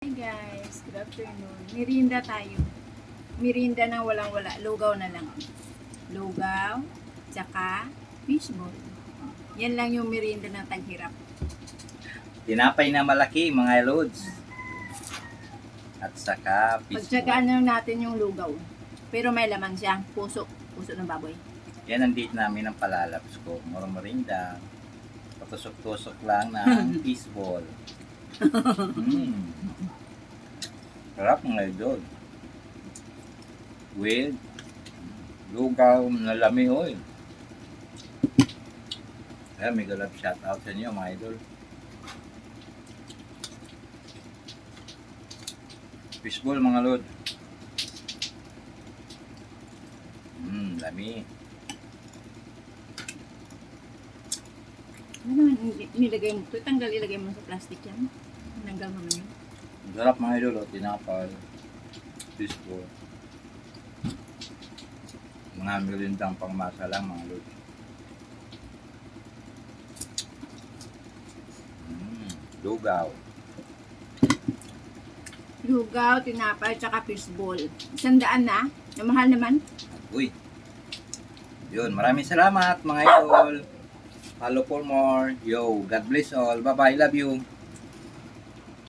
Hi guys, good afternoon. Merienda tayo. Merienda na walang-wala. Lugaw na lang. Lugaw, tsaka fishball. Yan lang yung merienda ng taghirap. Tinapay na malaki mga lods. At saka Pagtsagaan fishball. lang natin yung lugaw. Pero may laman siya. Puso. Puso ng baboy. Yan ang date namin ng palalaps ko. Merinda. Patusok-tusok lang ng fishball. Sarap mga idol. With lugaw na lami oil. Kaya may galap shoutout sa inyo mga idol. Fishball mga lod. Lami. Ano naman nilagay mo? Tanggal ilagay mo sa plastic yan. Tanggal mo naman yun. Ang sarap mga idol. O, tinapay. Fishball. Mga merindang pangmasa lang mga lod. Lugaw. Lugaw, tinapay, tsaka fishball. 100 na. Yung mahal naman. Uy. Yun, maraming salamat mga idol. Follow for more. Yo, God bless all. Bye-bye. Love you.